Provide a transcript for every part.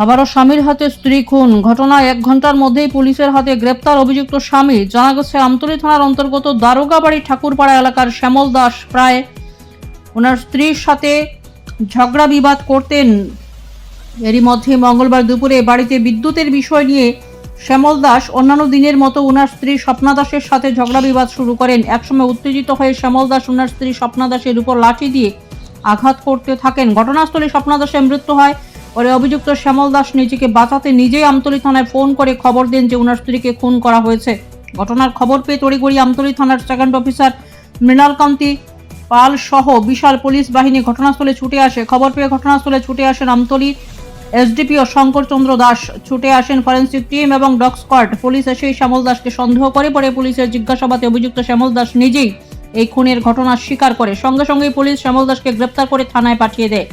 আবারও স্বামীর হাতে স্ত্রী খুন। ঘটনায় 1 ঘন্টার মধ্যেই পুলিশের হাতে গ্রেপ্তার অভিযুক্ত স্বামী। জানা গেছে আমতলী থানার অন্তর্গত দারোগাবাড়ি ঠাকুরপাড়া এলাকার শ্যামল দাস প্রায় ওনার স্ত্রীর সাথে ঝগড়া বিবাদ করতেন। এরই মধ্যে মঙ্গলবার দুপুরে বাড়িতে বিদ্যুতের বিষয় নিয়ে শ্যামল দাস অন্যান্য দিনের মতো ওনার স্ত্রী স্বপ্না দাসের সাথে ঝগড়া বিবাদ শুরু করেন। একসময় উত্তেজিত হয়ে শ্যামল দাস ওনার স্ত্রী স্বপ্না দাসের উপর লাঠি দিয়ে আঘাত করতে থাকেন। ঘটনাস্থলে স্বপ্না দাসের মৃত্যু হয়। পরে অভিযুক্ত শ্যামল দাস নিজেকে বাঁচাতে নিজেই আমতলী থানায় ফোন করে খবর দেন যে ওনার স্ত্রীকে খুন করা হয়েছে। ঘটনার খবর পেয়ে তড়িঘড়ি আমতলী থানার সেকেন্ড অফিসার মৃণালকান্তি পাল সহ বিশাল পুলিশ বাহিনী ঘটনাস্থলে ছুটে আসে। খবর পেয়ে ঘটনাস্থলে ছুটে আসেন আমতলী এসডিপিও শঙ্কর চন্দ্র দাস, ছুটে আসেন ফরেন্সিক টিম এবং ডগ স্কোয়াড। পুলিশ এসেই শ্যামল দাসকে সন্দেহ করে। পরে পুলিশের জিজ্ঞাসাবাদে অভিযুক্ত শ্যামল দাস নিজেই এই খুনের ঘটনা স্বীকার করে। সঙ্গে সঙ্গেই পুলিশ শ্যামল দাসকে গ্রেপ্তার করে থানায় পাঠিয়ে দেয়।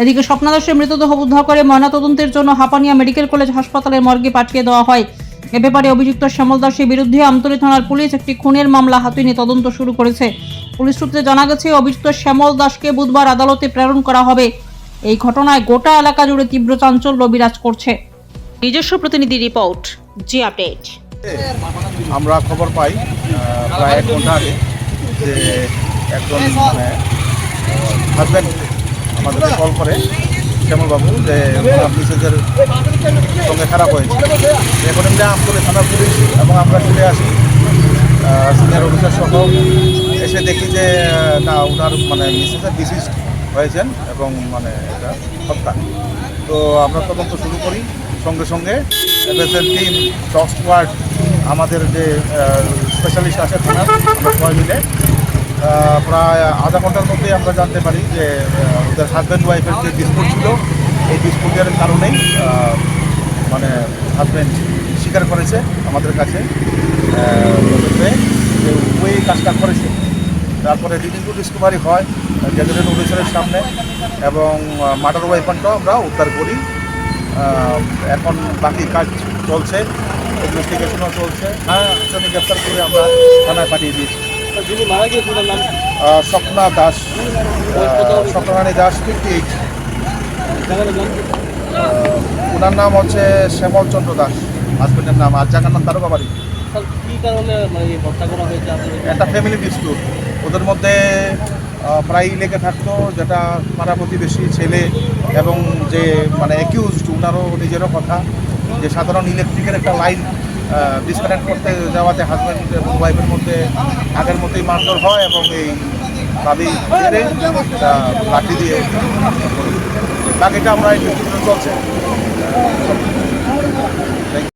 এদিকে স্বপ্না দাসের মৃতদেহ উদ্ধার করে ময়নাতদন্তের জন্য হাপানিয়া মেডিকেল কলেজ হাসপাতালের মর্গে পাঠিয়ে দেওয়া হয়। এ ব্যাপারে অভিযুক্ত শ্যামল দাসের বিরুদ্ধে আমতলী থানার পুলিশ একটি খুনের মামলা হাতে নিয়ে তদন্ত শুরু করেছে। পুলিশ সূত্রে জানা গেছে অভিযুক্ত শ্যামল দাসকে বুধবার আদালতে প্রেরণ করা হবে। এই ঘটনায় গোটা এলাকা জুড়ে তীব্র চাঞ্চল্য বিরাজ করছে। নিজস্ব প্রতিনিধি রিপোর্ট, জি আপডেট। আমরা খবর পাই প্রায় 1 ঘন্টা আগে যে একজন হাজব্যান্ড আমাদেরকে কল করে শ্যামলবাবু যে মিসেসের সঙ্গে খারাপ হয়েছে। এখন এমনি আমতলী থানার পুলিশ এবং আমরা চলে আসি সিনিয়র অফিসার সহ। এসে দেখি যে না ওনার মিসেসের ডিসিজ হয়েছেন এবং এটা হত্যা। তো আমরা তদন্ত শুরু করি। সঙ্গে সঙ্গে এফএসএল টিম, ডগ স্কোয়াড, আমাদের যে স্পেশালিস্ট আছে থানার, আমরা সবাই মিলে প্রায় আধা ঘন্টার মধ্যেই আমরা জানতে পারি যে ওদের হাজব্যান্ড ওয়াইফের যে ডিসপুট ছিল, এই ডিসপুটের কারণেই হাজব্যান্ড স্বীকার করেছে আমাদের কাছে যে ওই কাজটা করেছে। তারপরে লিডিং টু ডিসকভারি হয় গ্যাজেটেড অফিসারের সামনে এবং মার্ডার ওয়েপনটাও আমরা উদ্ধার করি। এখন বাকি কাজ চলছে, ইনভেস্টিগেশনও চলছে। একজনকে গ্রেপ্তার করে আমরা থানায় পাঠিয়ে দিয়েছি। যিনি মারা গিয়েছেন তার নাম স্বপ্না দাস, স্বপ্নারানী দাস 58। ওনার নাম হচ্ছে শ্যামল চন্দ্র দাস, হাজব্যান্ডের নাম। আর জায়গার নাম দারোগাবাড়ি। কী কারণে হত্যা করা হয়েছে? একটা ফ্যামিলি ডিসপিউট ওদের মধ্যে প্রায়ই লেগে থাকতো, যেটা পাড়া প্রতিবেশী ছেলে এবং যে অ্যাকিউজড ওনারও নিজেরও কথা যে সাধারণ ইলেকট্রিকের একটা লাইন ডিসকানেক্ট করতে যাওয়াতে হাজব্যান্ড এবং ওয়াইফের মধ্যে আগের মতোই মারধর হয় এবং এই দাবি লাঠি দিয়ে বাকিটা আমরা এই চলছে।